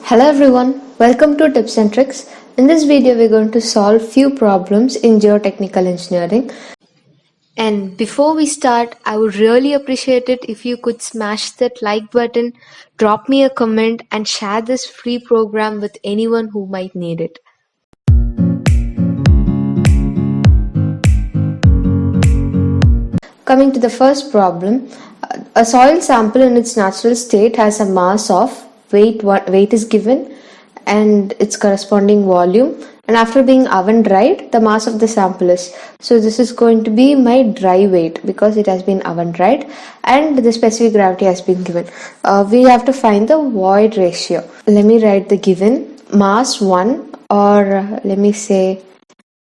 Hello everyone, welcome to Tips and Tricks. In this video we're going to solve few problems in geotechnical engineering. And before we start, I would really appreciate it if you could smash that like button, drop me a comment and share this free program with anyone who might need it. Coming to the first problem, a soil sample in its natural state has a mass of weight is given and its corresponding volume, and after being oven dried the mass of the sample is, so this is going to be my dry weight because it has been oven dried and the specific gravity has been given. We have to find the void ratio. Let me write the given mass 1, or let me say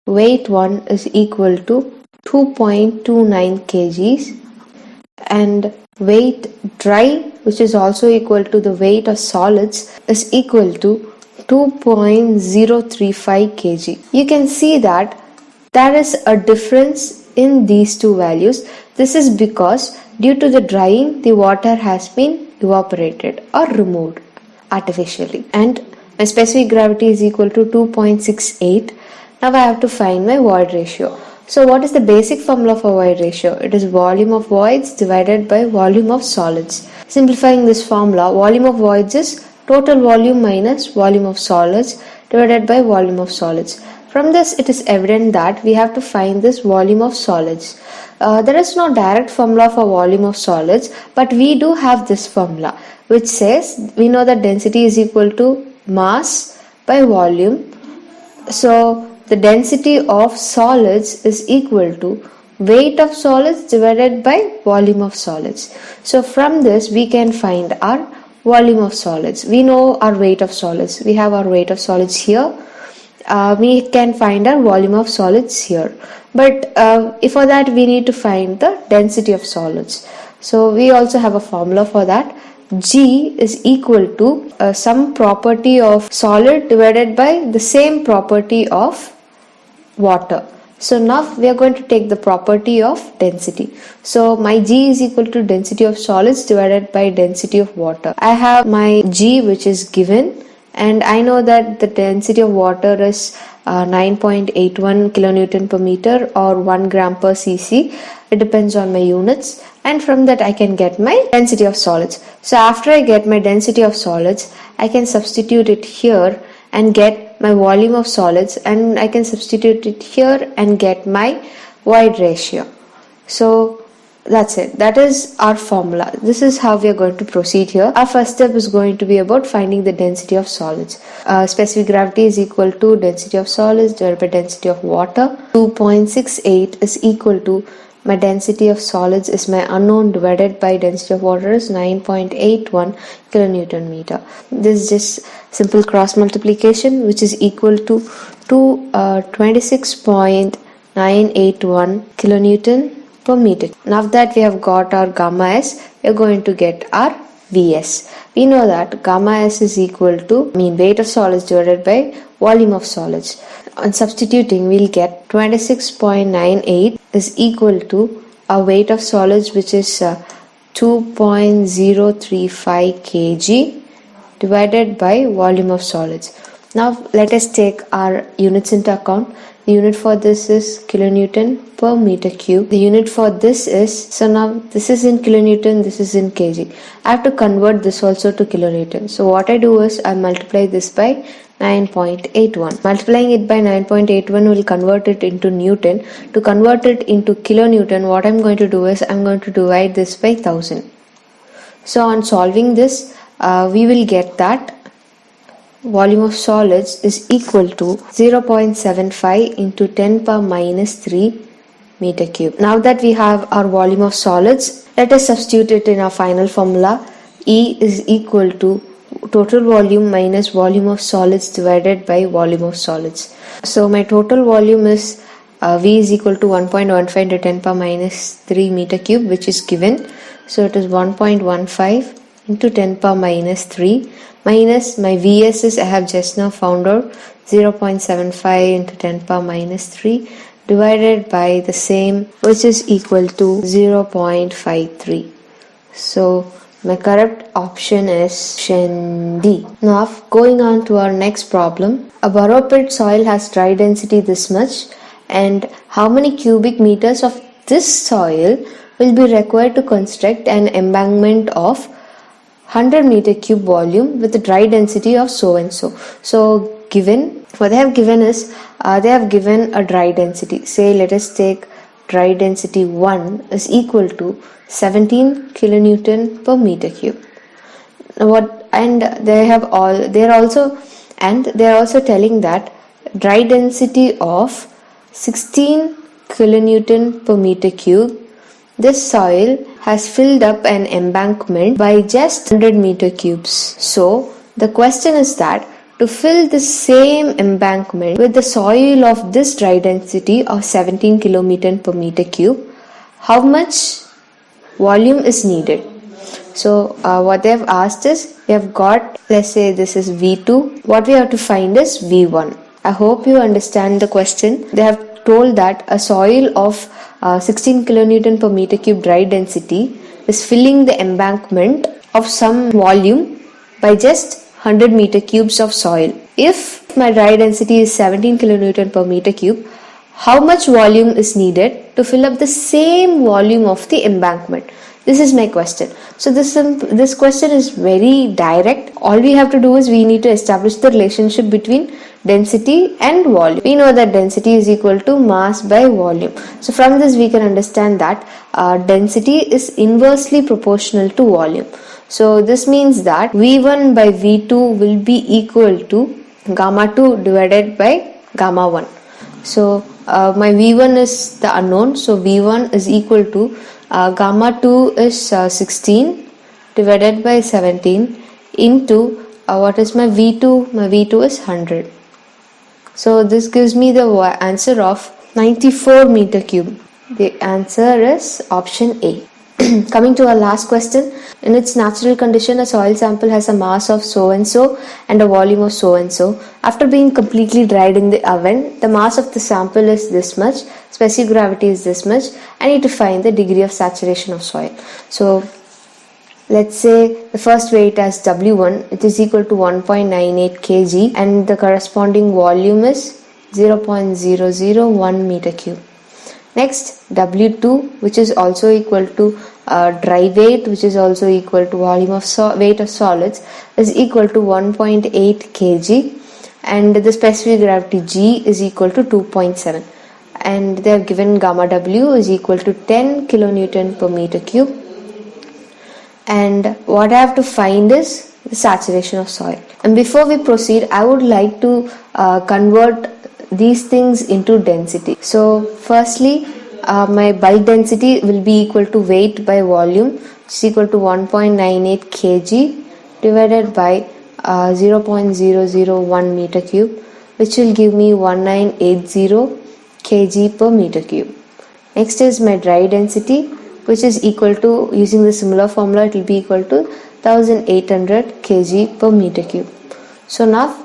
weight 1 is equal to 2.29 kgs, and weight dry, which is also equal to the weight of solids, is equal to 2.035 kg. You can see that there is a difference in these two values. This is because due to the drying, the water has been evaporated or removed artificially, and my specific gravity is equal to 2.68. Now I have to find my void ratio. So what is the basic formula for void ratio? It is volume of voids divided by volume of solids. Simplifying this formula, volume of voids is total volume minus volume of solids divided by volume of solids. From this it is evident that we have to find this volume of solids. There is no direct formula for volume of solids, but we do have this formula which says we know that density is equal to mass by volume. So the density of solids is equal to weight of solids divided by volume of solids. So from this we can find our volume of solids. We know our weight of solids. We have our weight of solids here. We can find our volume of solids here. But for that we need to find the density of solids. So we also have a formula for that. G is equal to some property of solid divided by the same property of water. So now we are going to take the property of density. So my G is equal to density of solids divided by density of water. I have my G which is given, and I know that the density of water is 9.81 kilonewton per meter or 1 gram per cc. It depends on my units, and from that I can get my density of solids. So after I get my density of solids, I can substitute it here and get my volume of solids, and I can substitute it here and get my void ratio. So that's it. That is our formula. This is how we are going to proceed here. Our first step is going to be about finding the density of solids. Specific gravity is equal to density of solids divided by density of water. 2.68 is equal to my density of solids is my unknown divided by density of water is 9.81 kilonewton meter. This is just simple cross multiplication, which is equal to 26.981 kilonewton per meter. Now that we have got our gamma s, we are going to get our Vs. We know that gamma s is equal to weight of solids divided by volume of solids. On substituting, we'll get 26.98 is equal to our weight of solids, which is 2.035 kg divided by volume of solids. Now let us take our units into account. The unit for this is kilonewton per meter cube. The unit for this is, so now this is in kilonewton, this is in kg. I have to convert this also to kilonewton. So what I do is I multiply this by 9.81. Multiplying it by 9.81 will convert it into Newton. To convert it into kilonewton, what I'm going to do is I'm going to divide this by 1000. So on solving this, we will get that volume of solids is equal to 0.75 into 10 power minus 3 meter cube. Now that we have our volume of solids, let us substitute it in our final formula. E is equal to total volume minus volume of solids divided by volume of solids. So my total volume is V is equal to 1.15 into 10 power minus 3 meter cube, which is given. So it is 1.15 into 10 power minus 3 minus my Vs is I have just now found out 0.75 into 10 power minus 3 divided by the same, which is equal to 0.53. So My correct option is option D. Now going on to our next problem. A burrow pit soil has dry density this much, and how many cubic meters of this soil will be required to construct an embankment of 100 meter cube volume with a dry density of so and so. So given what they have given is they have given a dry density. Say let us take dry density 1 is equal to 17 kilonewton per meter cube. They are also telling that dry density of 16 kilonewton per meter cube. This soil has filled up an embankment by just 100 meter cubes. So the question is that to fill the same embankment with the soil of this dry density of 17 kilonewton per meter cube, how much volume is needed? So what they have asked is, we have got, let's say this is V2. What we have to find is V1. I hope you understand the question. They have told that a soil of 16 kilonewton per meter cube dry density is filling the embankment of some volume by just 100 meter cubes of soil. If my dry density is 17 kilonewton per meter cube, how much volume is needed to fill up the same volume of the embankment? This is my question. So this question is very direct. All we have to do is we need to establish the relationship between density and volume. We know that density is equal to mass by volume. So from this we can understand that density is inversely proportional to volume. So this means that V1 by V2 will be equal to gamma 2 divided by gamma 1. So my V1 is the unknown. So V1 is equal to gamma 2 is 16 divided by 17 into what is my V2? My V2 is 100. So this gives me the answer of 94 meter cube. The answer is option A. Coming to our last question. In its natural condition, a soil sample has a mass of so and so and a volume of so and so. After being completely dried in the oven, the mass of the sample is this much, specific gravity is this much. I need to find the degree of saturation of soil. So let's say the first weight as W1, it is equal to 1.98 kg and the corresponding volume is 0.001 meter cube. Next, W2, which is also equal to dry weight, which is also equal to volume of weight of solids, is equal to 1.8 kg and the specific gravity G is equal to 2.7, and they have given gamma W is equal to 10 kilonewton per meter cube, and what I have to find is the saturation of soil. And before we proceed, I would like to convert these things into density. So firstly, my bulk density will be equal to weight by volume, which is equal to 1.98 kg divided by 0.001 meter cube, which will give me 1980 kg per meter cube. Next is my dry density, which is equal to, using the similar formula, it will be equal to 1800 kg per meter cube. So now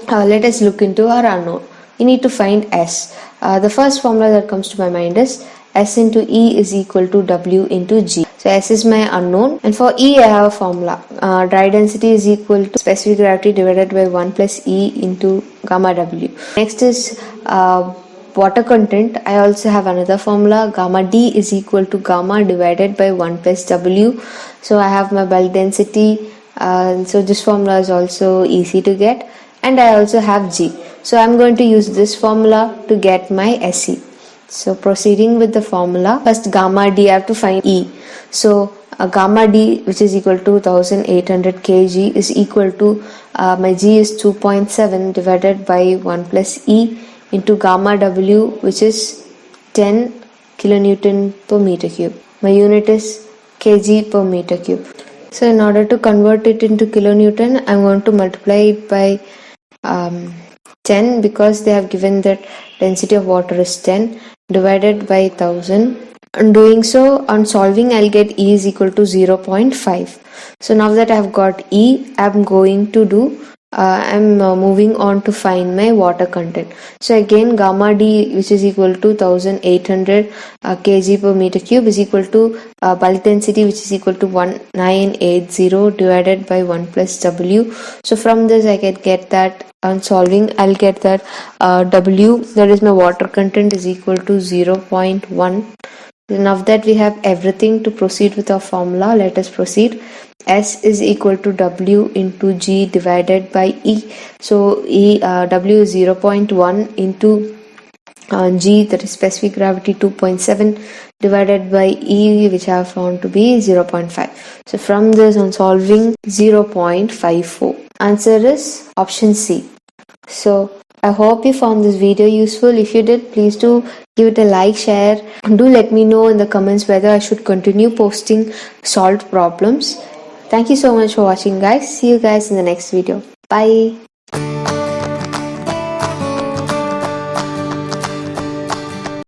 let us look into our unknown. We need to find S. The first formula that comes to my mind is S into E is equal to W into G. So S is my unknown, and for E I have a formula. Dry density is equal to specific gravity divided by 1 plus E into gamma W. Next is water content. I also have another formula. Gamma D is equal to gamma divided by 1 plus W. So I have my bulk density. So this formula is also easy to get, and I also have G. So I'm going to use this formula to get my SE. So proceeding with the formula, first gamma D, I have to find E. So gamma D, which is equal to 1800 kg, is equal to my G is 2.7 divided by 1 plus E into gamma W, which is 10 kilonewton per meter cube. My unit is kg per meter cube. So in order to convert it into kilonewton, I'm going to multiply it by 10, because they have given that density of water is 10 divided by 1000. On doing so, on solving, I'll get E is equal to 0.5. So now that I've got E, I'm going to do I'm moving on to find my water content. So again, gamma D, which is equal to 1800 kg per meter cube, is equal to bulk density, which is equal to 1980 divided by 1 plus W. So from this I can get that, on solving I'll get that W, that is my water content, is equal to 0.1. Now that we have everything to proceed with our formula, let us proceed. S is equal to W into G divided by E. So W is 0.1 into G, that is specific gravity 2.7, divided by E, which I have found to be 0.5. So from this, on solving, 0.54. Answer is option C. So I hope you found this video useful. If you did, please do give it a like, share. Do let me know in the comments whether I should continue posting solved problems. Thank you so much for watching, guys. See you guys in the next video. Bye.